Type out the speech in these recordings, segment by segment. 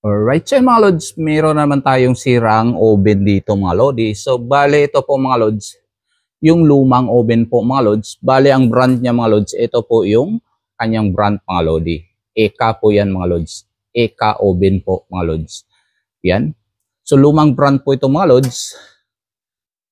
Alright, so mga lods, meron naman tayong sirang oven dito mga lodi. So, bale ito po mga lods, yung lumang oven po mga lods. Bale ang brand niya mga lods, ito po yung kanyang brand mga lodi. Eka po yan mga lods. Eka oven po mga lods. Yan. So, lumang brand po ito mga lods.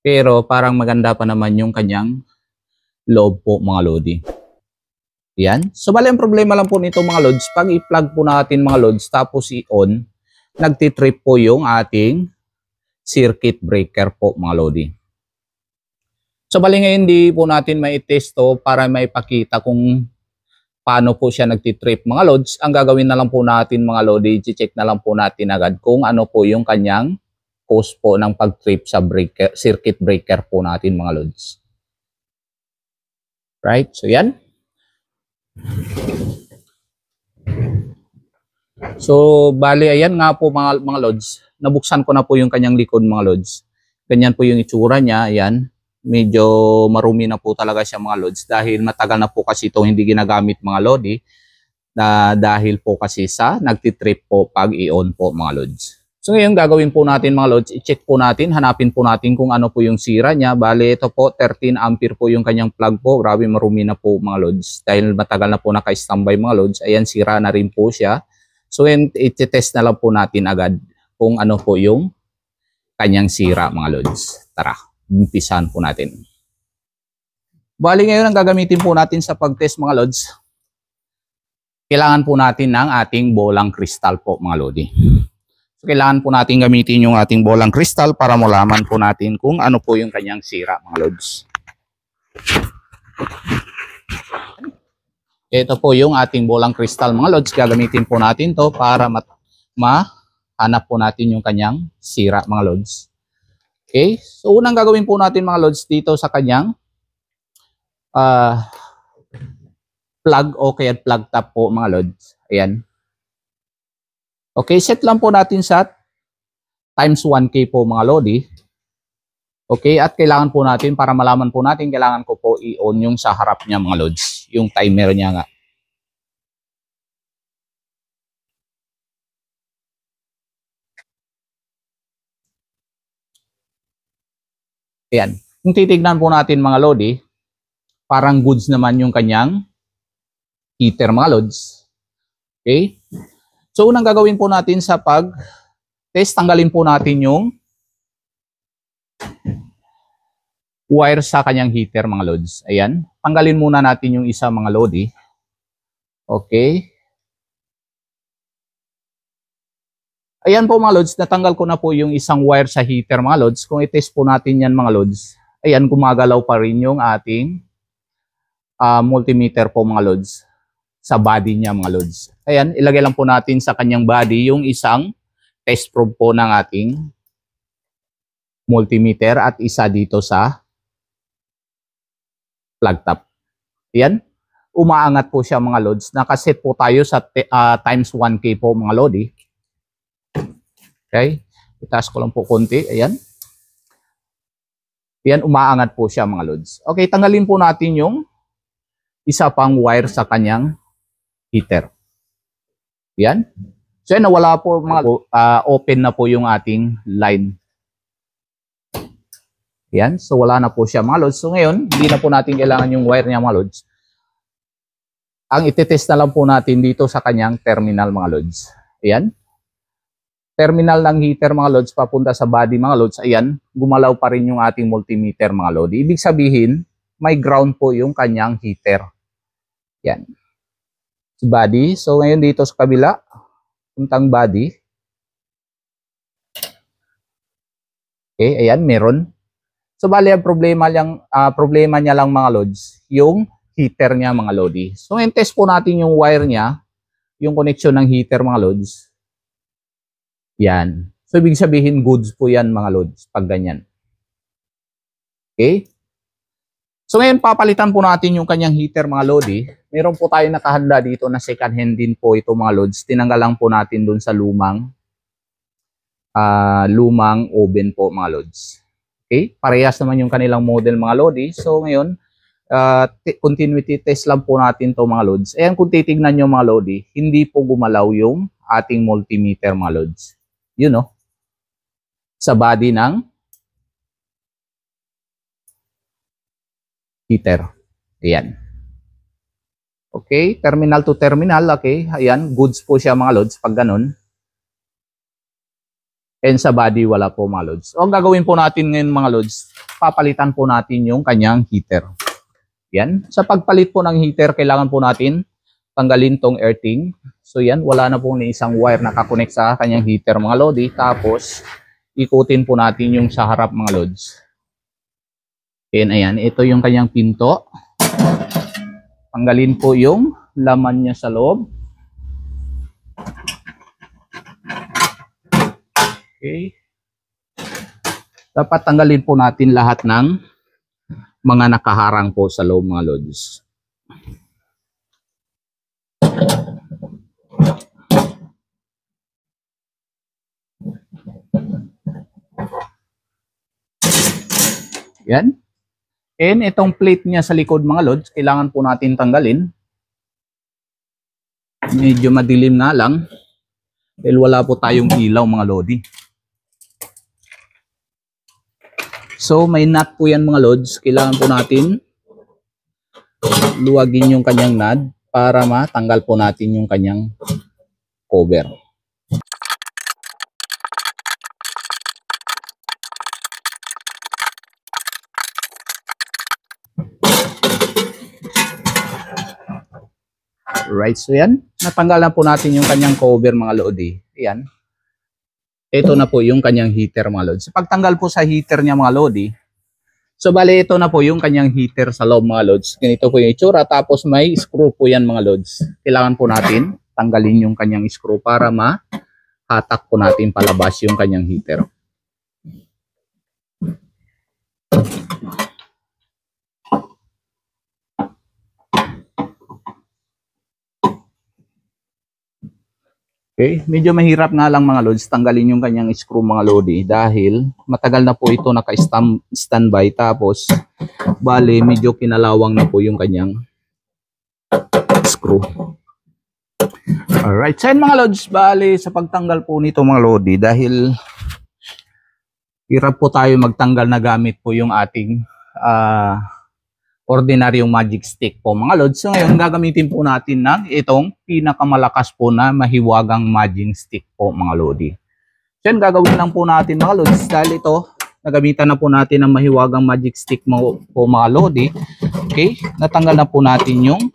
Pero parang maganda pa naman yung kanyang loob po mga lodi. Yan. So, bali ang problema lang po nito mga lods, pag i-plug po natin mga lods, tapos i-on, nagtitrip po yung ating circuit breaker po mga lodi. So, bali ngayon di po natin mai-test to para maipakita kung paano po siya nagtitrip mga lods. Ang gagawin na lang po natin mga lodi, i-check na lang po natin agad kung ano po yung kanyang cause po ng pag-trip sa breaker, circuit breaker po natin mga lods. Right? So, yan. So, bali, ayan nga po mga lods. Nabuksan ko na po yung kanyang likod mga lods. Ganyan po yung itsura niya. Ayan. Medyo marumi na po talaga siya mga lods. Dahil matagal na po kasi ito hindi ginagamit mga lodi. Dahil po kasi sa nagtitrip po pag i-on po mga lods. So, ngayon gagawin po natin mga lods. I-check po natin. Hanapin po natin kung ano po yung sira niya. Bali, ito po 13 ampere po yung kanyang plug po. Grabe marumi na po mga lods. Dahil matagal na po naka-standby mga lods. Ayan, sira na rin po siya. So, i-test na lang po natin agad kung ano po yung kanyang sira mga lods. Tara, umpisahan po natin. Bali ngayon ang gagamitin po natin sa pag-test mga lods. Kailangan po natin ng ating bolang kristal po mga lodi. So, kailangan po natin gamitin yung ating bolang kristal para malaman po natin kung ano po yung kanyang sira mga lods. Ito po yung ating bolang kristal mga lods. Gagamitin po natin to para mahanap po natin yung kanyang sira mga lods. Okay. So unang gagawin po natin mga lods dito sa kanyang plug o kaya plug top po mga lods. Ayan. Okay. Set lang po natin sa times 1K po mga lodi. Okay, at kailangan po natin, para malaman po natin, kailangan ko po i-on yung sa harap niya mga lods. Yung timer niya nga. Ayan. Kung titignan po natin mga lodi, parang goods naman yung kanyang heater mga lods. Okay. So, unang gagawin po natin sa pag-test, tanggalin po natin yung wire sa kanyang heater mga lods. Ayan. Tanggalin muna natin yung isa mga lodi. Okay. Ayan po mga lods. Natanggal ko na po yung isang wire sa heater mga lods. Kung i-test po natin yan mga lods. Ayan, gumagalaw pa rin yung ating multimeter po mga lods. Sa body niya mga lods. Ayan, ilagay lang po natin sa kanyang body yung isang test probe po ng ating multimeter at isa dito sa plug top. Ayan. Umaangat po siya mga lods. Nakaset po tayo sa times 1K po mga lodi. Okay. Itaas ko lang po konti. Ayan. Ayan, umaangat po siya mga lods. Okay, tanggalin po natin yung isa pang wire sa kanyang heater. Ayan. So, yan, nawala po mga open na po yung ating line. Yan. So, wala na po siya mga lods. So, ngayon, hindi na po natin kailangan yung wire niya mga lods. Ang itetest na lang po natin dito sa kanyang terminal mga lods. Ayan. Terminal ng heater mga lods papunta sa body mga lods. Ayan. Gumalaw pa rin yung ating multimeter mga lodi. Ibig sabihin, may ground po yung kanyang heater. Yan. Body. So, ngayon dito sa kabila, puntang body. Okay. Ayan. Meron. So, bali ang problema niya lang mga lods, yung heater niya mga lodi. So, ngayon test po natin yung wire niya, yung connection ng heater mga lods. Yan. So, ibig sabihin goods po yan mga lods, pag ganyan. Okay? So, ngayon papalitan po natin yung kanyang heater mga lodi. Meron po tayo nakahanda dito na second hand din po ito mga lods. Tinanggal lang po natin dun sa lumang oven po mga lods. Okay, parehas naman yung kanilang model mga lodi. So ngayon, continuity test lang po natin to mga lods. Ayan, kung titignan nyo mga lodi, hindi po gumalaw yung ating multimeter mga lods. Yun no, sa body ng heater. Ayan. Okay, terminal to terminal. Okay, ayan, goods po siya mga lods pag ganun. And sa body, wala po mga lods. So, ang gagawin po natin ngayon mga lods, papalitan po natin yung kanyang heater. Yan. Sa pagpalit po ng heater, kailangan po natin tanggalin tong earthing. So yan, wala na po ni isang wire nakakonect sa kanyang heater mga lodi. Tapos, ikutin po natin yung sa harap mga lods. And ayan, ito yung kanyang pinto. Tanggalin po yung laman niya sa loob. Okay. Dapat tanggalin po natin lahat ng mga nakaharang po sa loob mga lods. Yan. And itong plate niya sa likod mga lods, kailangan po natin tanggalin. Medyo madilim na lang. Dahil wala po tayong ilaw mga lodi. So may nut po yan mga lods. Kailangan po natin luwagin yung kanyang nut para matanggal po natin yung kanyang cover. Right, so yan. Natanggal na po natin yung kanyang cover mga lodi. Ayan. Ito na po yung kanyang heater mga lods. Pagtanggal po sa heater niya mga lodi, so bali ito na po yung kanyang heater sa loob mga lods. Ganito po yung itsura. Tapos may screw po yan mga lods. Kailangan po natin tanggalin yung kanyang screw para mahatak po natin palabas yung kanyang heater. Okay, medyo mahirap nga lang mga lods tanggalin yung kanyang screw mga lodi dahil matagal na po ito naka-standby tapos bali medyo kinalawang na po yung kanyang screw. Alright, so mga lods, bali sa pagtanggal po nito mga lodi dahil hirap po tayo magtanggal na gamit po yung ating ordinaryong magic stick po mga lods. So ngayon gagamitin po natin ng itong pinakamalakas po na mahiwagang magic stick po mga lodi. So yan gagawin lang po natin mga lods dahil ito nagamitan na po natin ng mahiwagang magic stick po mga lodi. Okay, natanggal na po natin yung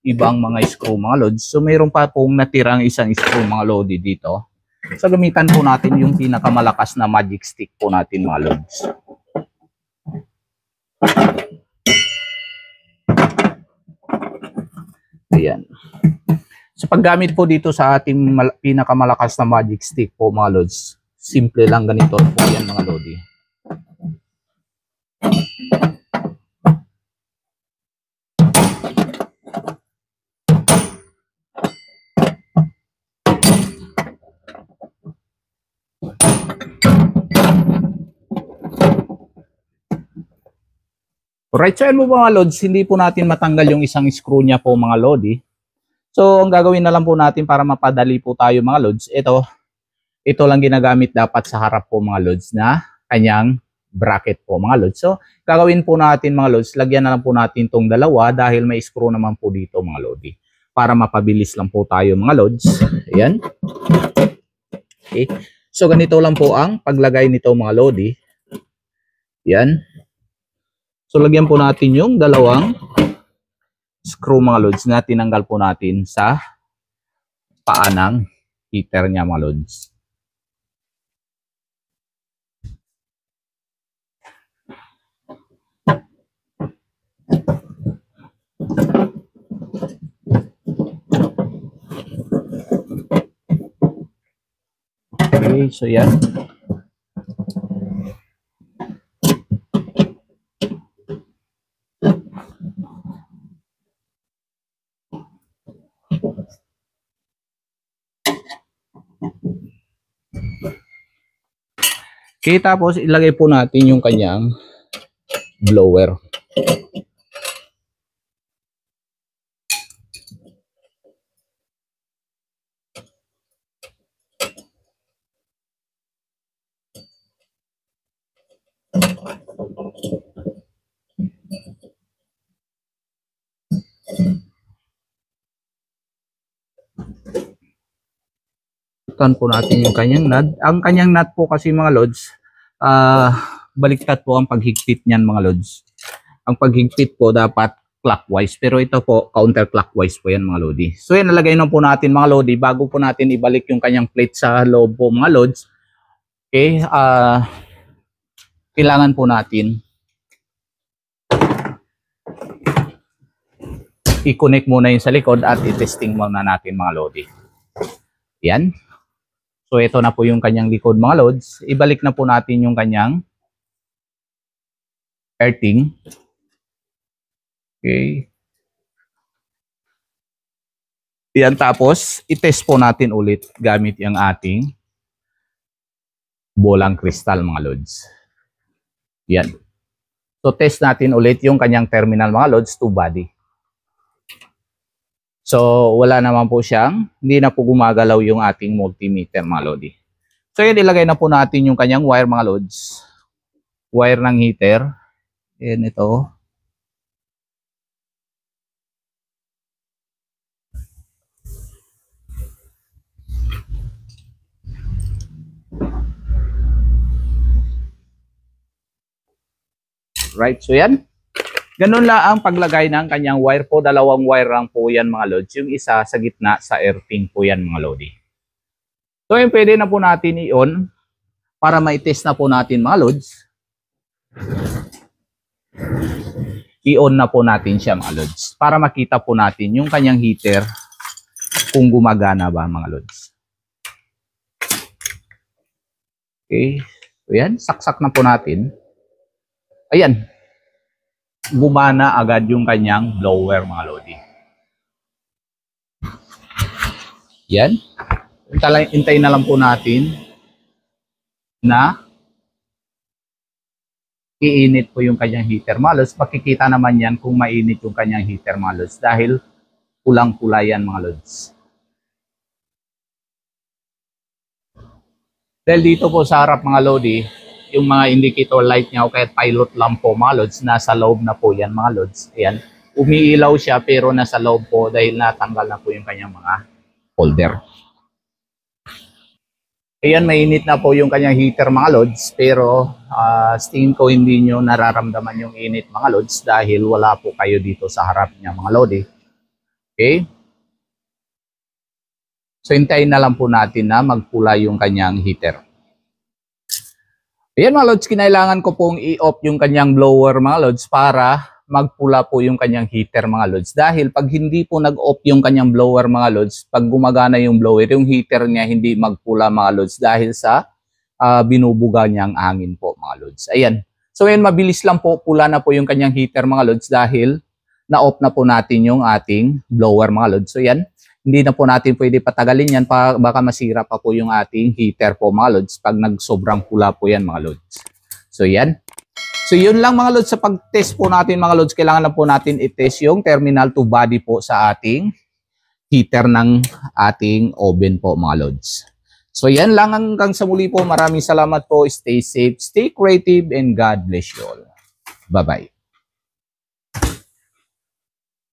ibang mga screw mga lods. So mayroon pa pong natirang isang screw mga lodi dito. So gamitan po natin yung pinakamalakas na magic stick po natin mga lods. Ayan. So paggamit po dito sa ating pinakamalakas na magic stick po mga lods, simple lang ganito po yan mga lodi. Alright, so yan po mga lods, hindi po natin matanggal yung isang screw niya po mga lodi. So, ang gagawin na lang po natin para mapadali po tayo mga lods, ito lang ginagamit dapat sa harap po mga lods na kanyang bracket po mga lods. So, gagawin po natin mga lods, lagyan na lang po natin tong dalawa dahil may screw naman po dito mga lodi. Para mapabilis lang po tayo mga lods. Ayan. Okay. So, ganito lang po ang paglagay nito mga lodi. Ayan. So, lagyan po natin yung dalawang screw mga lods na tinanggal po natin sa paa ng heater niya mga lods. Okay, so yan. Okay, tapos ilagay po natin yung kanyang blower. Kan po natin yung kanyang nut. Ang kanyang nut po kasi mga lods, baliktad po ang paghigpit niyan mga lods. Ang paghigpit po dapat clockwise, pero ito po counterclockwise po yan mga lodi. So yan, nalagay na po natin mga lodi bago po natin ibalik yung kanyang plate sa loob po mga lods. Okay, kailangan po natin i-connect muna yung sa likod at i-testing muna natin mga lodi. Yan. So ito na po yung kanyang likod mga lods. Ibalik na po natin yung kanyang earthing. Okay. Yan, tapos i-test po natin ulit gamit yung ating bolang kristal mga lods. Yan. So test natin ulit yung kanyang terminal mga lods to body. So, wala naman po siyang, hindi na po gumagalaw yung ating multimeter mga lodi. So, yan, ilagay na po natin yung kanyang wire mga lods. Wire ng heater. Yan ito. Right, so yan. Ganun lang ang paglagay ng kanyang wire po. Dalawang wire lang po yan mga lods. Yung isa sa gitna sa earthing po yan mga lodi. So yun, pwede na po natin i-on para ma-test na po natin mga lods. I-on na po natin siya mga lods para makita po natin yung kanyang heater kung gumagana ba mga lods. Okay. So yan, saksak na po natin. Ayan. Gumana agad yung kanyang blower mga lodi. Yan. Hintayin na lang po natin na iinit po yung kanyang heater mga lods. Makikita naman yan kung mainit yung kanyang heater mga lods dahil pulang-pula yan mga lods. Dahil dito po sa harap mga lodi, yung mga indicator light niya o kahit pilot lamp po mga lods, nasa loob na po yan mga lods. Ayan, umiilaw siya pero nasa loob po dahil natanggal na po yung kanyang mga holder. Ayan, mainit na po yung kanyang heater mga lods pero tingin ko hindi nyo nararamdaman yung init mga lods dahil wala po kayo dito sa harap niya mga lodi. Okay? So hintayin na lang po natin na magpula yung kanyang heater. Ayan mga lods, kinailangan ko pong i-off yung kanyang blower mga lods para magpula po yung kanyang heater mga lods. Dahil pag hindi po nag-off yung kanyang blower mga lods, pag gumagana yung blower, yung heater niya hindi magpula mga lods dahil sa binubuga niyang hangin po mga lods. Ayan. So ayan, mabilis lang po, pula na po yung kanyang heater mga lods dahil na-off na po natin yung ating blower mga lods. So ayan. Hindi na po natin pwede patagalin yan, baka masira pa po yung ating heater po mga lods pag nagsobrang pula po yan mga lods. So yan. So yun lang mga lods sa pag-test po natin mga lods. Kailangan lang po natin i-test yung terminal to body po sa ating heater ng ating oven po mga lods. So yan lang, hanggang sa muli po. Maraming salamat po. Stay safe, stay creative, and God bless you all. Bye-bye.